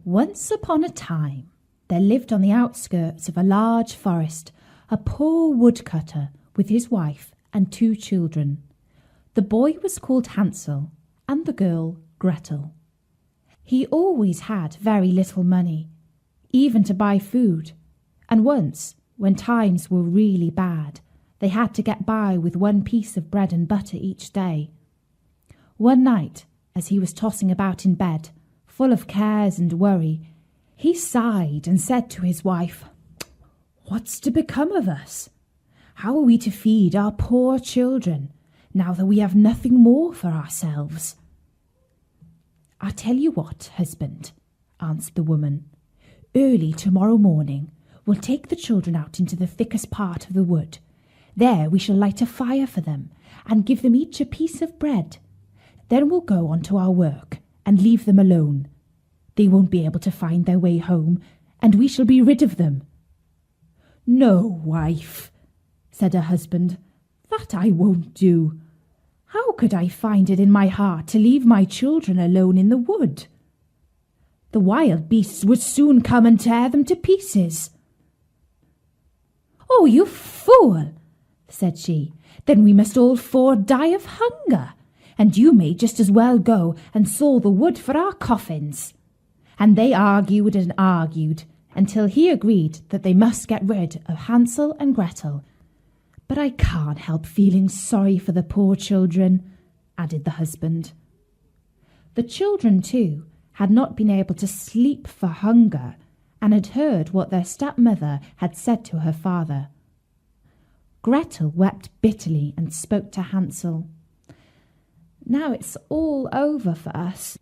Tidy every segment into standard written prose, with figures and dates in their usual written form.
Once upon a time, there lived on the outskirts of a large forest a poor woodcutter with his wife and 2 children. The boy was called Hansel and the girl Gretel. He always had very little money, even to buy food, and once, when times were really bad, they had to get by with 1 piece of bread and butter each day. One night, as he was tossing about in bed, full of cares and worry, he sighed and said to his wife, "What's to become of us? How are we to feed our poor children now that we have nothing more for ourselves?" "I tell you what, husband," answered the woman. "Early tomorrow morning we'll take the children out into the thickest part of the wood. There we shall light a fire for them and give them each a piece of bread. Then we'll go on to our work and leave them alone. They won't be able to find their way home, and we shall be rid of them." "No, wife," said her husband, "that I won't do. How could I find it in my heart to leave my children alone in the wood? The wild beasts would soon come and tear them to pieces." "Oh, you fool," said she, "then we must all 4 die of hunger, and you may just as well go and saw the wood for our coffins." And they argued and argued until he agreed that they must get rid of Hansel and Gretel. "But I can't help feeling sorry for the poor children," added the husband. The children, too, had not been able to sleep for hunger and had heard what their stepmother had said to her father. Gretel wept bitterly and spoke to Hansel. "Now it's all over for us."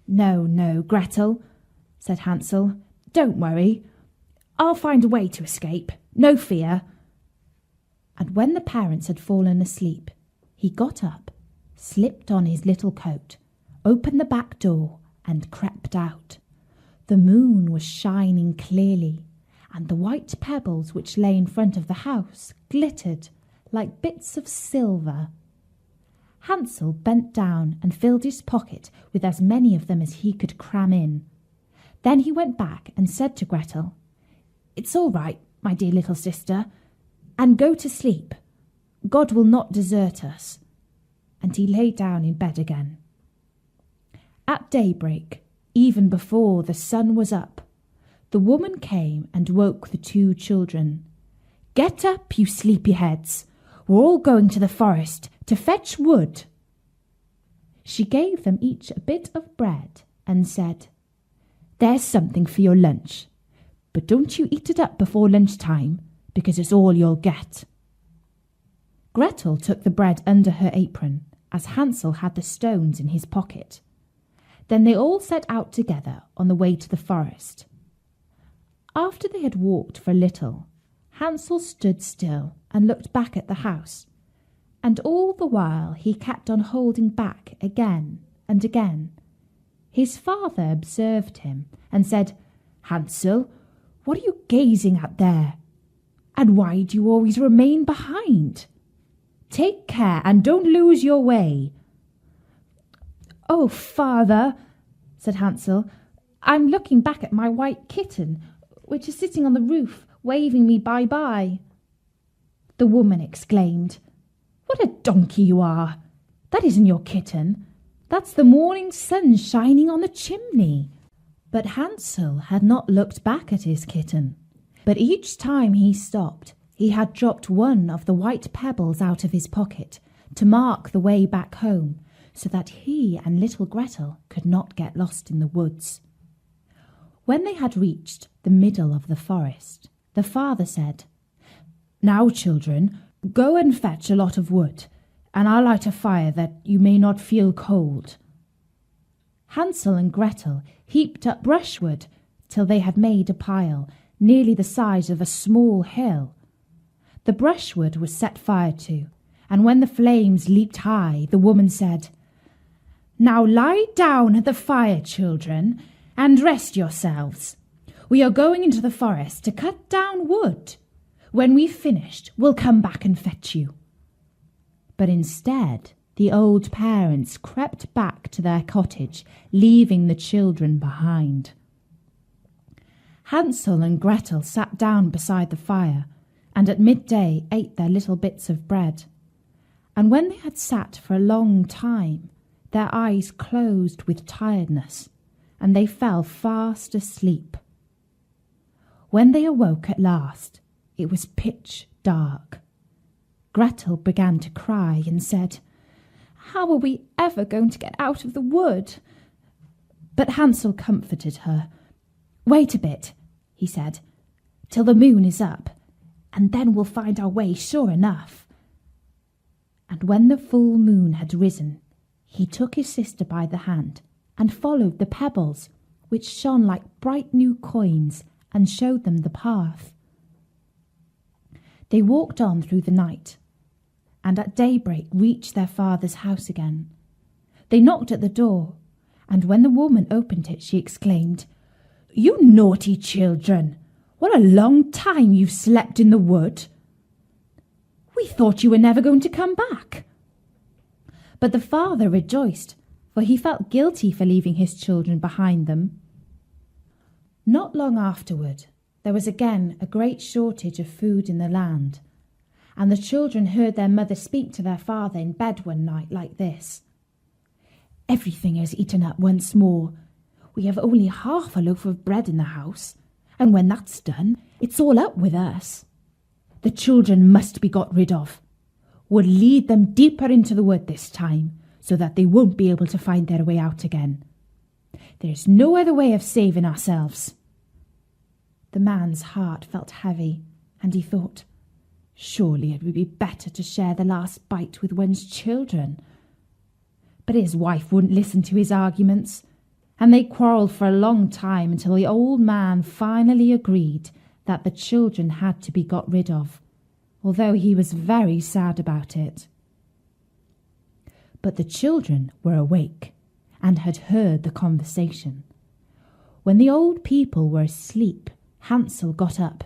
"No, no, Gretel," said Hansel. "Don't worry. I'll find a way to escape. No fear." And when the parents had fallen asleep, he got up, slipped on his little coat, opened the back door, and crept out. The moon was shining clearly, and the white pebbles which lay in front of the house glittered like bits of silver. Hansel bent down and filled his pocket with as many of them as he could cram in. Then he went back and said to Gretel, "It's all right, my dear little sister, and go to sleep. God will not desert us." And he lay down in bed again. At daybreak, even before the sun was up, the woman came and woke the 2 children. "Get up, you sleepyheads. We're all going to the forest to fetch wood." She gave them each a bit of bread and said, "There's something for your lunch, but don't you eat it up before lunchtime, because it's all you'll get." Gretel took the bread under her apron, as Hansel had the stones in his pocket. Then they all set out together on the way to the forest. After they had walked for a little, Hansel stood still and looked back at the house, and all the while he kept on holding back again and again. His father observed him and said, "Hansel, what are you gazing at there? And why do you always remain behind? Take care and don't lose your way." "Oh, father," said Hansel, "I'm looking back at my white kitten, which is sitting on the roof, waving me bye-bye." The woman exclaimed, "What a donkey you are! That isn't your kitten. That's the morning sun shining on the chimney." But Hansel had not looked back at his kitten. But each time he stopped, he had dropped one of the white pebbles out of his pocket to mark the way back home, so that he and little Gretel could not get lost in the woods. When they had reached the middle of the forest, the father said, "Now, children, go and fetch a lot of wood, and I'll light a fire that you may not feel cold." Hansel and Gretel heaped up brushwood till they had made a pile nearly the size of a small hill. The brushwood was set fire to, and when the flames leaped high, the woman said, "Now lie down at the fire, children, and rest yourselves. We are going into the forest to cut down wood. When we've finished, we'll come back and fetch you." But instead, the old parents crept back to their cottage, leaving the children behind. Hansel and Gretel sat down beside the fire, and at midday ate their little bits of bread. And when they had sat for a long time, their eyes closed with tiredness, and they fell fast asleep. When they awoke at last, it was pitch dark. Gretel began to cry and said, "How are we ever going to get out of the wood?" But Hansel comforted her. "Wait a bit," he said, "till the moon is up, and then we'll find our way sure enough." And when the full moon had risen, he took his sister by the hand and followed the pebbles, which shone like bright new coins, and showed them the path. They walked on through the night, and at daybreak reached their father's house again. They knocked at the door, and when the woman opened it, she exclaimed, "You naughty children! What a long time you've slept in the wood! We thought you were never going to come back." But the father rejoiced, for he felt guilty for leaving his children behind them. Not long afterward, there was again a great shortage of food in the land, and the children heard their mother speak to their father in bed one night like this: "Everything is eaten up once more. We have only half a loaf of bread in the house, and when that's done, it's all up with us. The children must be got rid of. We'll lead them deeper into the wood this time, so that they won't be able to find their way out again. There's no other way of saving ourselves." The man's heart felt heavy, and he thought, surely it would be better to share the last bite with one's children. But his wife wouldn't listen to his arguments, and they quarrelled for a long time until the old man finally agreed that the children had to be got rid of, although he was very sad about it. But the children were awake and had heard the conversation. When the old people were asleep, Hansel got up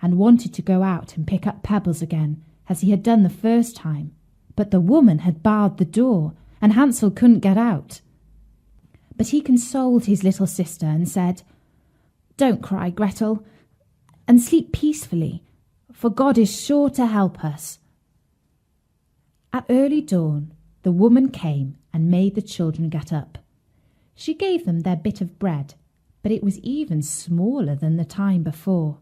and wanted to go out and pick up pebbles again, as he had done the first time, but the woman had barred the door, and Hansel couldn't get out. But he consoled his little sister and said, "Don't cry, Gretel, and sleep peacefully, for God is sure to help us." At early dawn, the woman came and made the children get up. She gave them their bit of bread, but it was even smaller than the time before.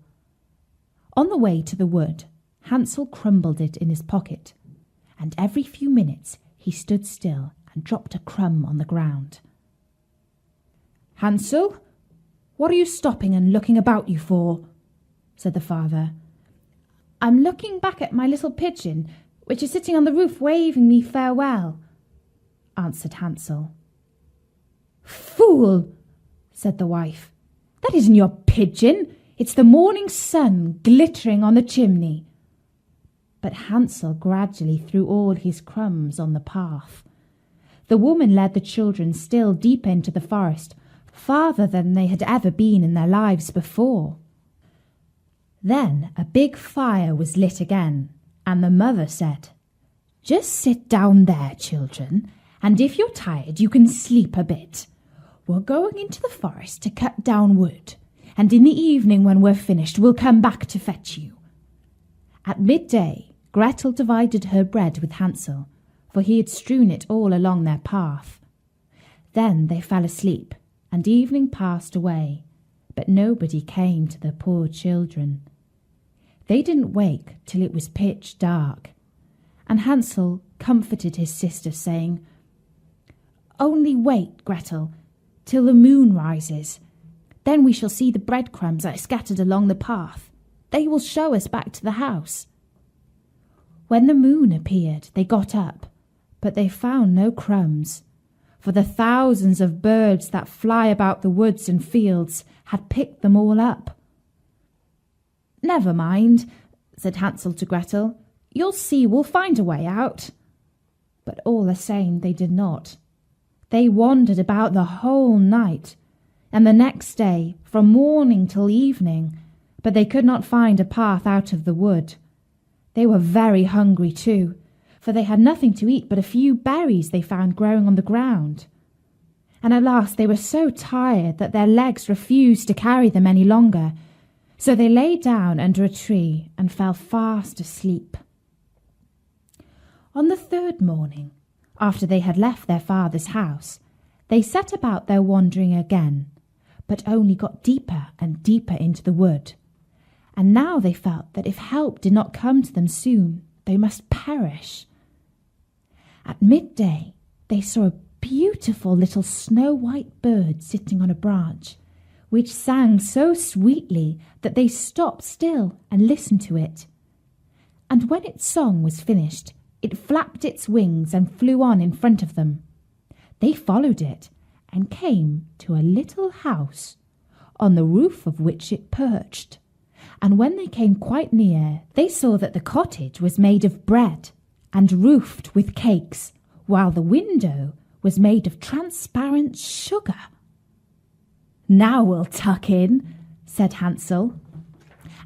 On the way to the wood, Hansel crumbled it in his pocket, and every few minutes he stood still and dropped a crumb on the ground. "Hansel, what are you stopping and looking about you for?" said the father. "I'm looking back at my little pigeon, which is sitting on the roof waving me farewell," answered Hansel. "Fool!" said the wife. "That isn't your pigeon. It's the morning sun glittering on the chimney." But Hansel gradually threw all his crumbs on the path. The woman led the children still deeper into the forest, farther than they had ever been in their lives before. Then a big fire was lit again, and the mother said, "Just sit down there, children, and if you're tired you can sleep a bit. We're going into the forest to cut down wood, and in the evening when we're finished we'll come back to fetch you." At midday, Gretel divided her bread with Hansel, for he had strewn it all along their path. Then they fell asleep, and evening passed away, but nobody came to the poor children. They didn't wake till it was pitch dark, and Hansel comforted his sister, saying, "Only wait, Gretel, till the moon rises. Then we shall see the breadcrumbs that are scattered along the path. They will show us back to the house." When the moon appeared, they got up, but they found no crumbs, for the thousands of birds that fly about the woods and fields had picked them all up. "Never mind," said Hansel to Gretel. "You'll see we'll find a way out." But all the same they did not. They wandered about the whole night, and the next day from morning till evening, but they could not find a path out of the wood. They were very hungry too, for they had nothing to eat but a few berries they found growing on the ground. and at last they were so tired that their legs refused to carry them any longer. So they lay down under a tree and fell fast asleep. On the third morning, after they had left their father's house, they set about their wandering again, but only got deeper and deeper into the wood. And now they felt that if help did not come to them soon, they must perish. At midday, they saw a beautiful little snow-white bird sitting on a branch, which sang so sweetly that they stopped still and listened to it. And when its song was finished, it flapped its wings and flew on in front of them. They followed it and came to a little house, on the roof of which it perched. And when they came quite near, they saw that the cottage was made of bread and roofed with cakes, while the window was made of transparent sugar. "Now we'll tuck in," said Hansel,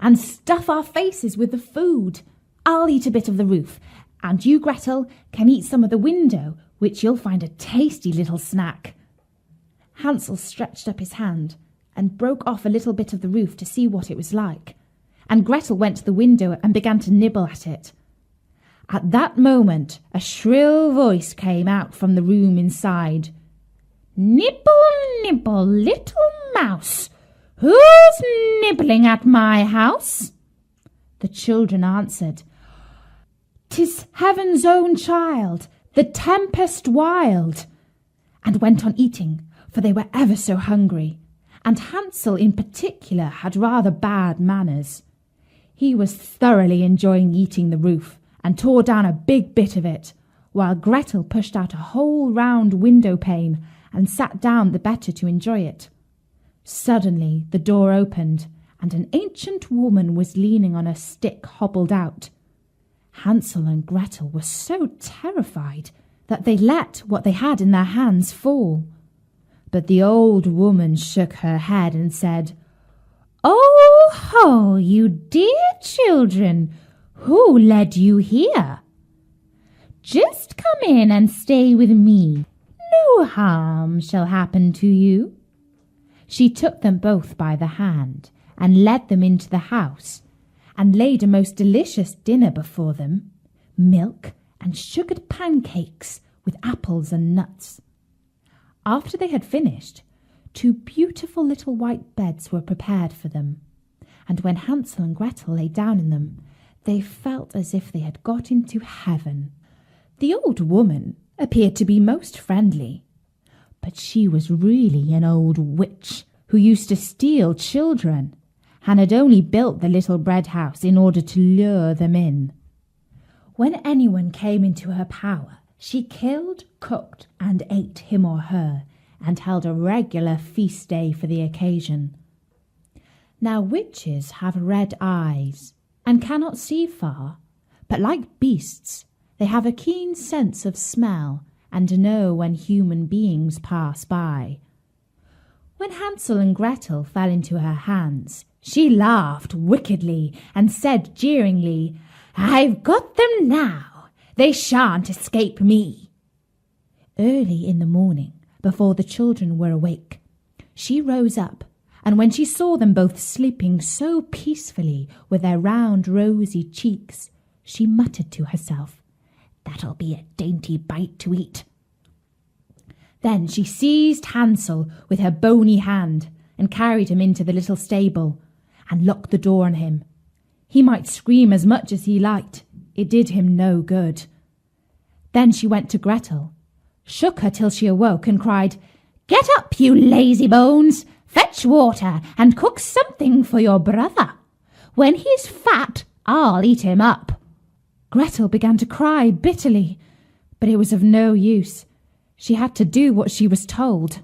"and stuff our faces with the food. I'll eat a bit of the roof, and you, Gretel, can eat some of the window, which you'll find a tasty little snack." Hansel stretched up his hand and broke off a little bit of the roof to see what it was like, and Gretel went to the window and began to nibble at it. At that moment a shrill voice came out from the room inside. "Nibble, nibble, little mouse, who's nibbling at my house?" The children answered, "'Tis heaven's own child, the tempest wild," and went on eating, for they were ever so hungry, and Hansel in particular had rather bad manners. He was thoroughly enjoying eating the roof, and tore down a big bit of it, while Gretel pushed out a whole round window pane and sat down the better to enjoy it. Suddenly the door opened, and an ancient woman was leaning on a stick hobbled out. Hansel and Gretel were so terrified that they let what they had in their hands fall. But the old woman shook her head and said, "Oh ho, you dear children, who led you here? Just come in and stay with me. No harm shall happen to you." She took them both by the hand and led them into the house, and laid a most delicious dinner before them, milk and sugared pancakes with apples and nuts. After they had finished, 2 beautiful little white beds were prepared for them, and when Hansel and Gretel lay down in them, they felt as if they had got into heaven. The old woman appeared to be most friendly, but she was really an old witch who used to steal children, and had only built the little bread house in order to lure them in. When anyone came into her power, she killed, cooked, and ate him or her, and held a regular feast day for the occasion. Now witches have red eyes, and cannot see far, but like beasts, they have a keen sense of smell, and know when human beings pass by. When Hansel and Gretel fell into her hands, she laughed wickedly and said jeeringly, "I've got them now. They shan't escape me." Early in the morning, before the children were awake, she rose up, and when she saw them both sleeping so peacefully with their round rosy cheeks, she muttered to herself, "That'll be a dainty bite to eat." Then she seized Hansel with her bony hand and carried him into the little stable and locked the door on him. He might scream as much as he liked. It did him no good. Then she went to Gretel, shook her till she awoke, and cried, "Get up, you lazy bones! Fetch water and cook something for your brother. When he's fat, I'll eat him up." Gretel began to cry bitterly, but it was of no use. She had to do what she was told.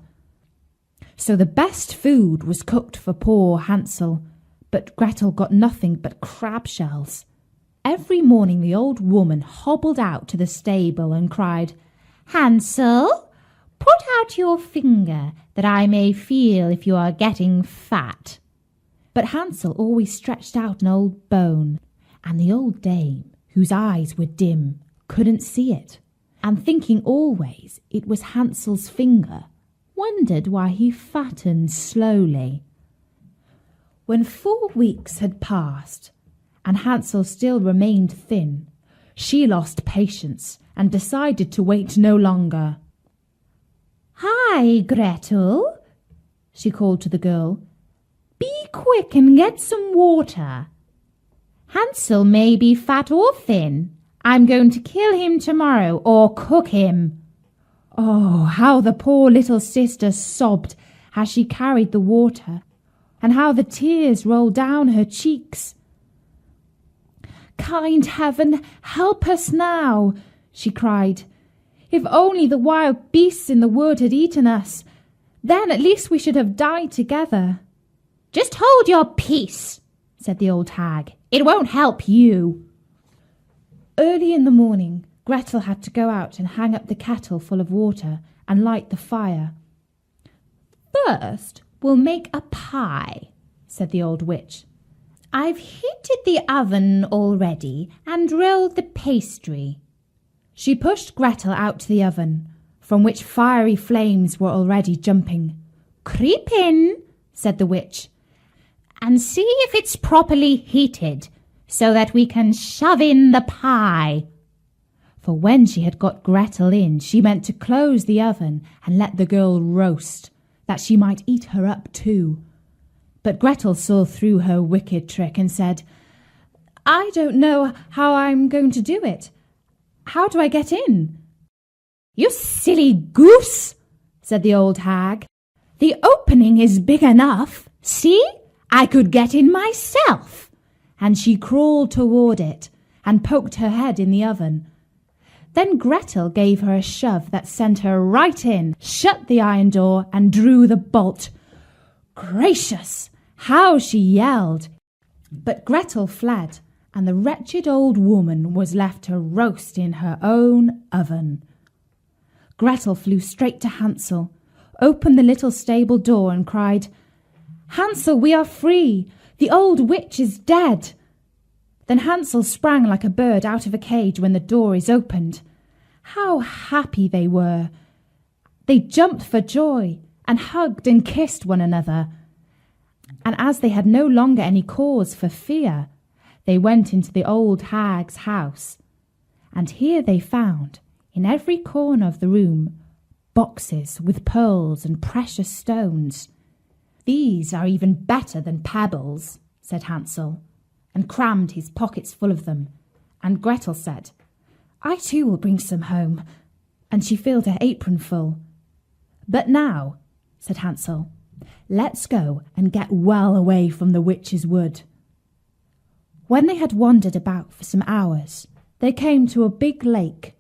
So the best food was cooked for poor Hansel, but Gretel got nothing but crab shells. Every morning the old woman hobbled out to the stable and cried, "Hansel, put out your finger that I may feel if you are getting fat." But Hansel always stretched out an old bone, and the old dame, whose eyes were dim, couldn't see it, and thinking always it was Hansel's finger, wondered why he fattened slowly. When 4 weeks had passed, and Hansel still remained thin, she lost patience and decided to wait no longer. "Hi, Gretel," she called to the girl. "Be quick and get some water. Hansel may be fat or thin. I'm going to kill him tomorrow or cook him." Oh, how the poor little sister sobbed as she carried the water, and how the tears rolled down her cheeks. "Kind heaven, help us now," she cried. "If only the wild beasts in the wood had eaten us, then at least we should have died together." "Just hold your peace," said the old hag. "It won't help you." Early in the morning, Gretel had to go out and hang up the kettle full of water and light the fire. "First, we'll make a pie," said the old witch. "I've heated the oven already and rolled the pastry." She pushed Gretel out to the oven, from which fiery flames were already jumping. "Creep in," said the witch, "and see if it's properly heated, so that we can shove in the pie." For when she had got Gretel in, she meant to close the oven and let the girl roast, that she might eat her up too. But Gretel saw through her wicked trick and said, "I don't know how I'm going to do it. How do I get in?" "You silly goose," said the old hag. "The opening is big enough. See, I could get in myself." And she crawled toward it and poked her head in the oven. Then Gretel gave her a shove that sent her right in, shut the iron door and drew the bolt. Gracious! How she yelled! But Gretel fled, and the wretched old woman was left to roast in her own oven. Gretel flew straight to Hansel, opened the little stable door and cried, "Hansel, we are free! The old witch is dead!" Then Hansel sprang like a bird out of a cage when the door is opened. How happy they were! They jumped for joy and hugged and kissed one another. And as they had no longer any cause for fear, they went into the old hag's house. And here they found, in every corner of the room, boxes with pearls and precious stones. "These are even better than pebbles," said Hansel, and crammed his pockets full of them. And Gretel said, "I too will bring some home," and she filled her apron full. "But now," said Hansel, "let's go and get well away from the witch's wood." When they had wandered about for some hours, they came to a big lake.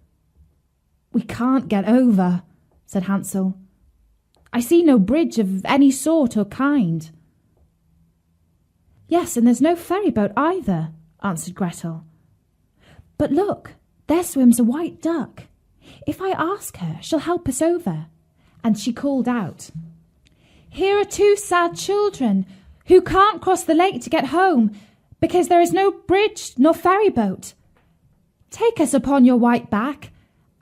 "We can't get over," said Hansel. "I see no bridge of any sort or kind." "Yes, and there's no ferry boat either," answered Gretel. "But look, there swims a white duck. If I ask her, she'll help us over." And she called out, "Here are 2 sad children who can't cross the lake to get home because there is no bridge nor ferry boat. Take us upon your white back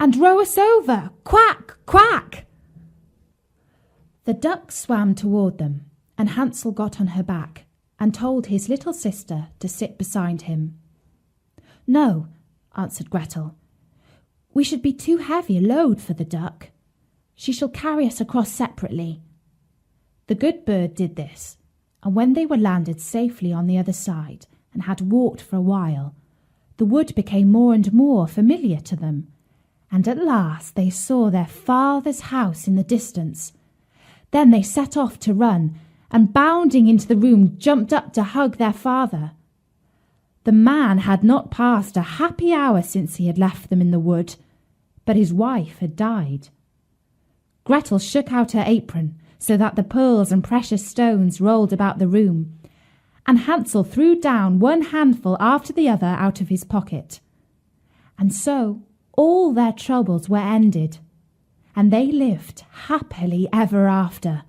and row us over. Quack, quack!" The duck swam toward them, and Hansel got on her back and told his little sister to sit beside him. "No," answered Gretel. "We should be too heavy a load for the duck. She shall carry us across separately." The good bird did this, and when they were landed safely on the other side and had walked for a while, the wood became more and more familiar to them, and at last they saw their father's house in the distance. Then they set off to run, and bounding into the room jumped up to hug their father. The man had not passed a happy hour since he had left them in the wood, but his wife had died. Gretel shook out her apron so that the pearls and precious stones rolled about the room, and Hansel threw down one handful after the other out of his pocket. And so all their troubles were ended, and they lived happily ever after.